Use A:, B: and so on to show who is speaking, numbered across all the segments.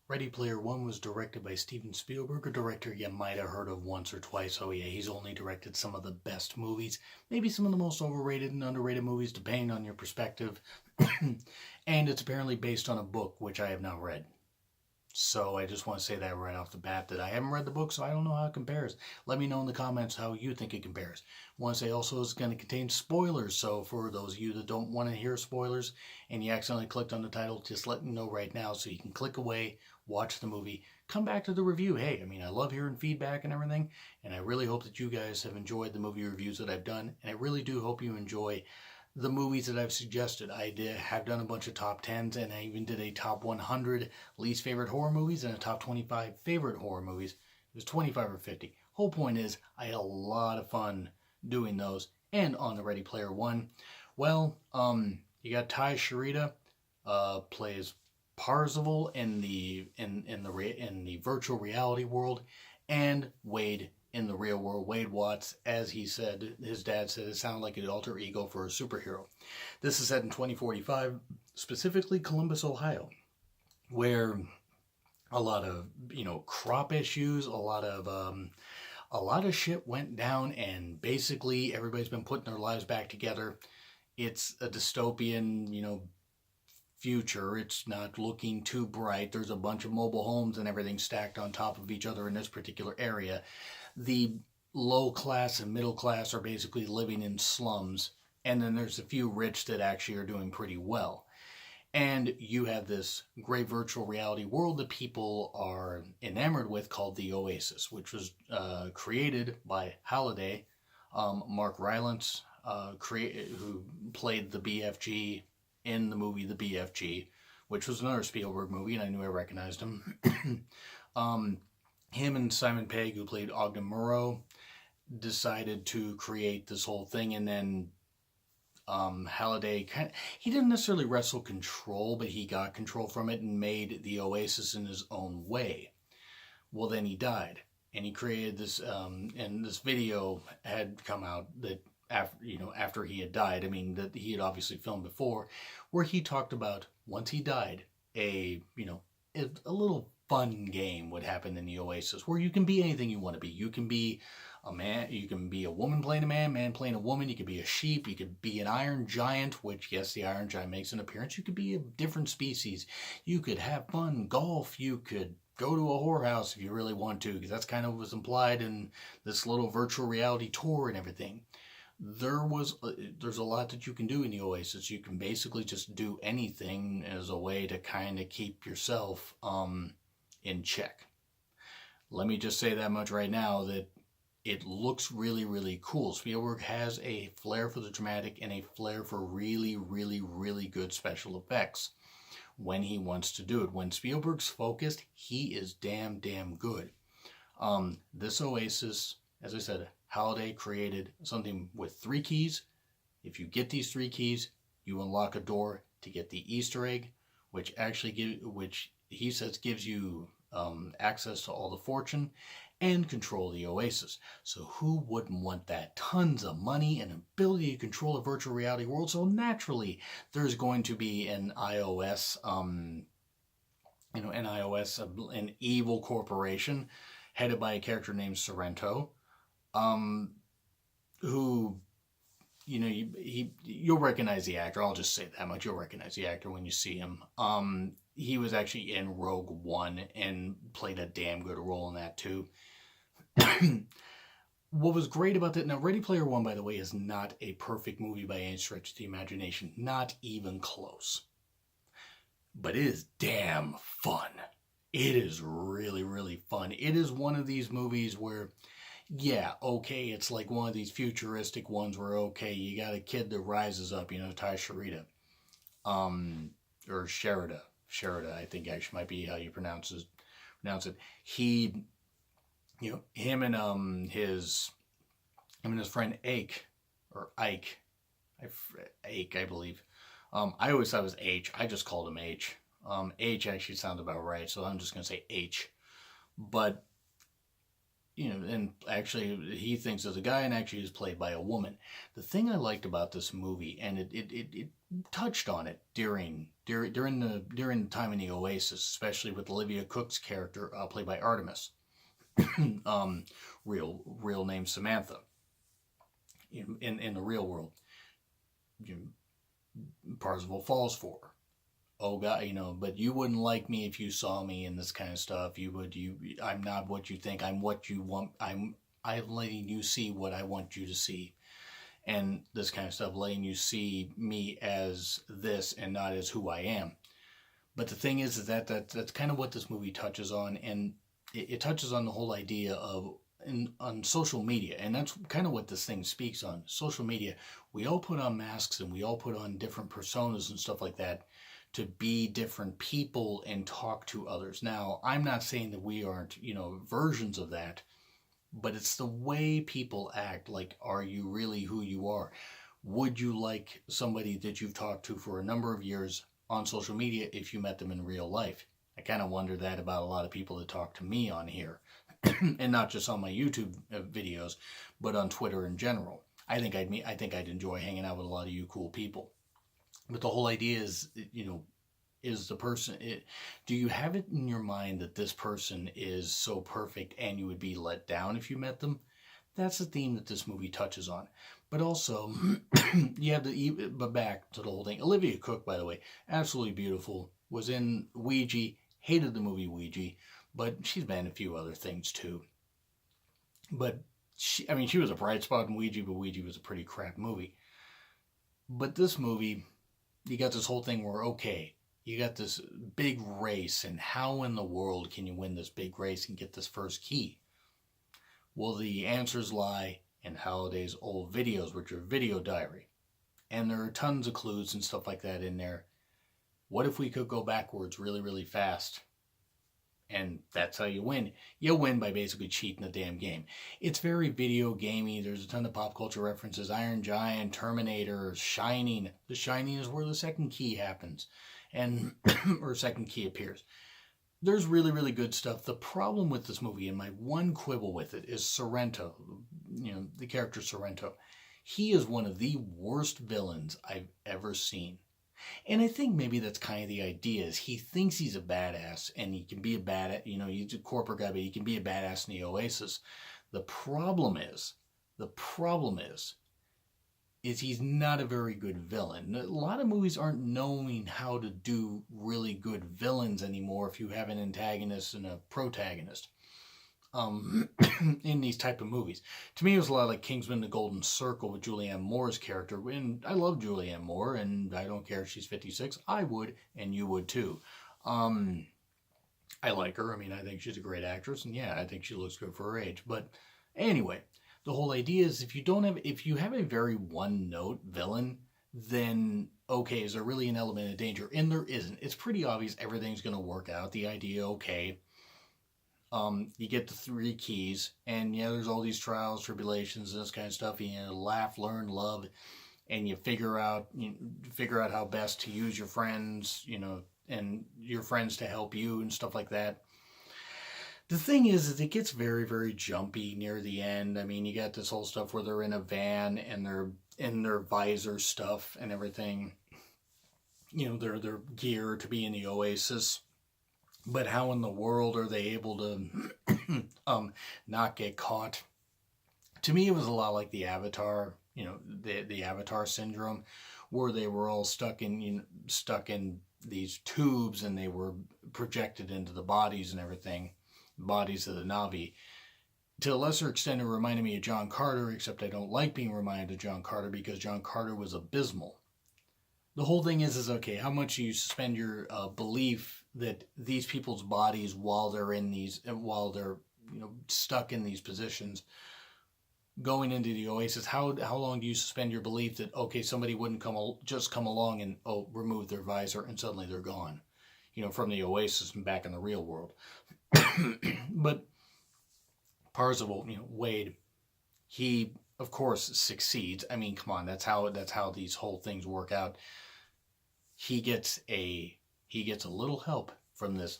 A: Ready Player One was directed by Steven Spielberg, a director you might have heard of once or twice. Oh yeah, he's only directed some of the best movies, maybe some of the most overrated and underrated movies, depending on your perspective. And it's apparently based on a book, which I have not read. So I just want to say that right off the bat that I haven't read the book, so I don't know how it compares. Let me know in the comments how you think it compares. I want to say also it's going to contain spoilers, so for those of you that don't want to hear spoilers and you accidentally clicked on the title, just let me know right now so you can click away, watch the movie, come back to the review. Hey, I mean, I love hearing feedback and everything, and I really hope that you guys have enjoyed the movie reviews that I've done, and I really do hope you enjoy the movies that I've suggested. Have done a bunch of top 10s, and I even did a top 100 least favorite horror movies and a top 25 favorite horror movies. It was 25 or 50. Whole point is, I had a lot of fun doing those. And on the Ready Player One, well, you got Ty Sharita, plays Parzival in the virtual reality world, and Wade in the real world. Wade Watts, as he said, his dad said, it sounded like an alter ego for a superhero. This is set in 2045, specifically Columbus, Ohio, where a lot of crop issues, a lot of shit went down, and basically everybody's been putting their lives back together. It's a dystopian, future. It's not looking too bright. There's a bunch of mobile homes and everything stacked on top of each other in this particular area. The low class and middle class are basically living in slums, and then there's a few rich that actually are doing pretty well. And you have this great virtual reality world that people are enamored with called the Oasis, which was created by Halliday, Mark Rylance, who played the BFG in the movie The BFG, which was another Spielberg movie, and I knew I recognized him. Him and Simon Pegg, who played Ogden Murrow, decided to create this whole thing, and then Halliday he didn't necessarily wrestle control, but he got control from it and made the Oasis in his own way. Well, then he died, and he created this, and this video had come out that after he had died, I mean, that he had obviously filmed before, where he talked about once he died, a little fun game would happen in the Oasis where you can be anything you want to be. You can be a man, you can be a woman playing a man playing a woman, you could be a sheep, you could be an iron giant, which, yes, the iron giant makes an appearance. You could be a different species. You could have fun, golf, you could go to a whorehouse if you really want to, because that's kind of was implied in this little virtual reality tour and everything. There's a lot that you can do in the Oasis. You can basically just do anything as a way to kind of keep yourself in check. Let me just say that much right now, that it looks really, really cool. Spielberg has a flair for the dramatic and a flair for really, really, really good special effects when he wants to do it. When Spielberg's focused, he is damn good. This Oasis, as I said, Halliday created something with 3 keys. If you get these 3 keys, you unlock a door to get the Easter egg, which he says gives you access to all the fortune and control the Oasis. So who wouldn't want that? Tons of money and ability to control a virtual reality world. So naturally, there's going to be an iOS, an evil corporation headed by a character named Sorrento, who, you'll recognize the actor. I'll just say that much. You'll recognize the actor when you see him. He was actually in Rogue One and played a damn good role in that too. What was great about that, now Ready Player One, by the way, is not a perfect movie by any stretch of the imagination. Not even close. But it is damn fun. It is really, really fun. It is one of these movies where, yeah, okay, it's like one of these futuristic ones where, okay, you got a kid that rises up, Ty Sharita. Or Sherida, I think actually might be how you pronounce it. He, him and his friend Ike, I believe. I always thought it was H. I just called him H. H actually sounds about right, so I'm just gonna say H. But and actually he thinks it's a guy and actually is played by a woman. The thing I liked about this movie, and it touched on it during the time in the Oasis, especially with Olivia Cook's character played by Artemis, um, real name Samantha, in the real world, you know, Parzival falls for her. Oh God, but you wouldn't like me if you saw me and this kind of stuff. I'm not what you think. I'm what you want. I'm letting you see what I want you to see, and this kind of stuff, letting you see me as this and not as who I am. But the thing is that that's kind of what this movie touches on, and it touches on the whole idea of on social media, and that's kind of what this thing speaks on. Social media, we all put on masks and we all put on different personas and stuff like that to be different people and talk to others. Now, I'm not saying that we aren't, versions of that, but it's the way people act. Like, are you really who you are? Would you like somebody that you've talked to for a number of years on social media if you met them in real life? I kind of wonder that about a lot of people that talk to me on here, and not just on my YouTube videos, but on Twitter in general. I think I'd enjoy hanging out with a lot of you cool people. But the whole idea is, is the person, do you have it in your mind that this person is so perfect and you would be let down if you met them? That's the theme that this movie touches on. But also, but back to the whole thing. Olivia Cook, by the way, absolutely beautiful, was in Ouija, hated the movie Ouija, but she's been in a few other things too. But she was a bright spot in Ouija, but Ouija was a pretty crap movie. But this movie, you got this whole thing where, okay, you got this big race, and how in the world can you win this big race and get this first key? Well, the answers lie in Halliday's old videos, which are video diary. And there are tons of clues and stuff like that in there. What if we could go backwards really, really fast? And that's how you win. You'll win by basically cheating the damn game. It's very video gamey. There's a ton of pop culture references. Iron Giant, Terminator, Shining. The Shining is where the second key happens. And or second key appears. There's really, really good stuff. The problem with this movie, and my one quibble with it, is Sorrento. The character Sorrento. He is one of the worst villains I've ever seen. And I think maybe that's kind of the idea, is he thinks he's a badass, and he can be a badass, he's a corporate guy, but he can be a badass in the Oasis. The problem is he's not a very good villain. A lot of movies aren't knowing how to do really good villains anymore if you have an antagonist and a protagonist. In these type of movies. To me, it was a lot like Kingsman: The Golden Circle with Julianne Moore's character. And I love Julianne Moore, and I don't care if she's 56. I would, and you would too. I like her. I think she's a great actress, and yeah, I think she looks good for her age. But anyway, the whole idea is if you have a very one-note villain, then okay, is there really an element of danger? And there isn't. It's pretty obvious everything's going to work out. The idea, okay. You get the 3 keys, and there's all these trials, tribulations, and this kind of stuff. You laugh, learn, love, and you figure out how best to use your friends, and your friends to help you and stuff like that. The thing is it gets very, very jumpy near the end. You got this whole stuff where they're in a van and they're in their visor stuff and everything. Their gear to be in the Oasis. But how in the world are they able to not get caught? To me, it was a lot like the Avatar, the Avatar syndrome, where they were all stuck in these tubes and they were projected into the bodies and everything, bodies of the Na'vi. To a lesser extent, it reminded me of John Carter, except I don't like being reminded of John Carter because John Carter was abysmal. The whole thing is okay, how much you suspend your belief that these people's bodies, while they're stuck in these positions, going into the Oasis, how long do you suspend your belief that, okay, somebody wouldn't just come along and remove their visor and suddenly they're gone, from the Oasis and back in the real world. But Parzival, Wade, he of course succeeds. Come on, that's how these whole things work out. He gets a little help from this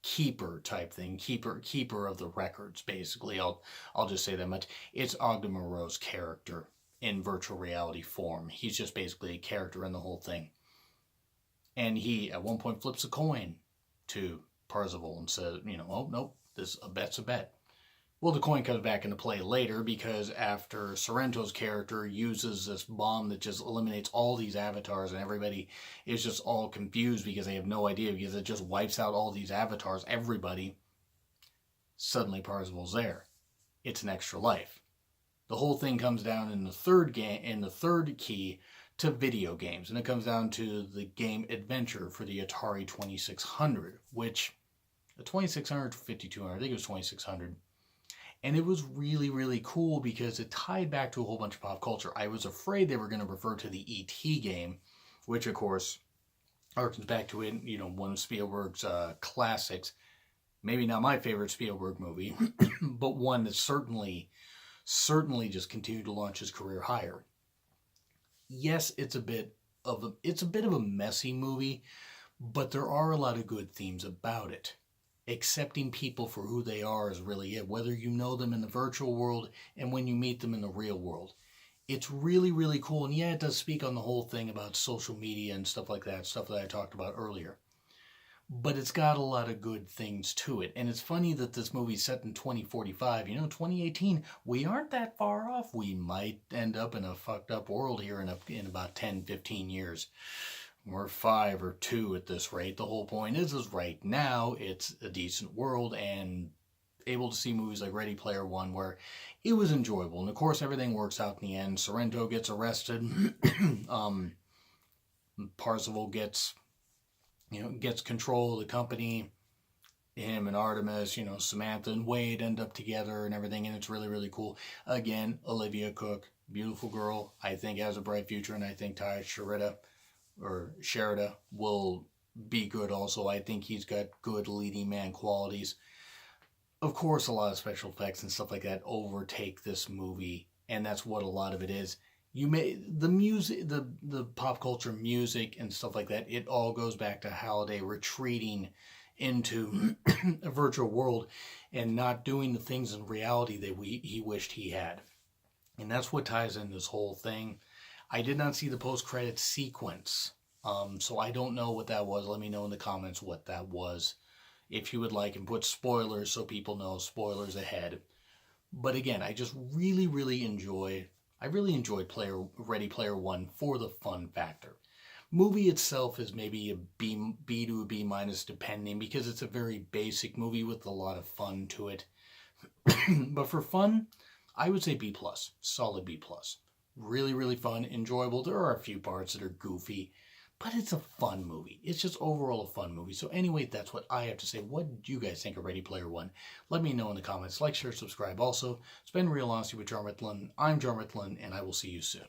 A: keeper type thing, keeper of the records, basically. I'll just say that much. It's Ogden Moreau's character in virtual reality form. He's just basically a character in the whole thing. And he at one point flips a coin to Parzival and says, oh nope, a bet's a bet. Well, the coin comes back into play later because after Sorrento's character uses this bomb that just eliminates all these avatars and everybody is just all confused because they have no idea, because it just wipes out all these avatars, everybody, suddenly Parzival's there. It's an extra life. The whole thing comes down in the third key to video games, and it comes down to the game Adventure for the Atari 2600, which the 2600 to 5200, I think it was 2600. And it was really, really cool because it tied back to a whole bunch of pop culture. I was afraid they were going to refer to the E.T. game, which, of course, harkens back to it, one of Spielberg's classics. Maybe not my favorite Spielberg movie, but one that certainly just continued to launch his career higher. Yes, it's a bit of a messy movie, but there are a lot of good themes about it. Accepting people for who they are is really it, whether you know them in the virtual world and when you meet them in the real world. It's really, really cool. And yeah, it does speak on the whole thing about social media and stuff like that, stuff that I talked about earlier. But it's got a lot of good things to it. And it's funny that this movie's set in 2045. 2018, we aren't that far off. We might end up in a fucked up world here in about 10, 15 years. We're 5 or 2 at this rate. The whole point is right now it's a decent world, and able to see movies like Ready Player One where it was enjoyable. And of course everything works out in the end. Sorrento gets arrested. Parzival gets control of the company. Him and Artemis, Samantha and Wade end up together and everything, and it's really, really cool. Again, Olivia Cooke, beautiful girl, I think has a bright future, and I think Ty Sherida will be good also. I think he's got good leading man qualities. Of course, a lot of special effects and stuff like that overtake this movie, and that's what a lot of it is. The music, the pop culture music and stuff like that, it all goes back to Halliday retreating into a virtual world and not doing the things in reality that he wished he had. And that's what ties in this whole thing. I did not see the post-credits sequence, so I don't know what that was. Let me know in the comments what that was, if you would like, and put spoilers so people know, spoilers ahead. But again, I just really, really enjoyed Ready Player One for the fun factor. Movie itself is maybe a B to a B minus depending, because it's a very basic movie with a lot of fun to it. But for fun, I would say B plus, solid B plus. Really, really fun, enjoyable. There are a few parts that are goofy, but it's a fun movie. It's just overall a fun movie. So anyway, that's what I have to say. What do you guys think of Ready Player One? Let me know in the comments. Like, share, subscribe. Also, it's been Real Honesty with John Ritlin. I'm John Ritlin, and I will see you soon.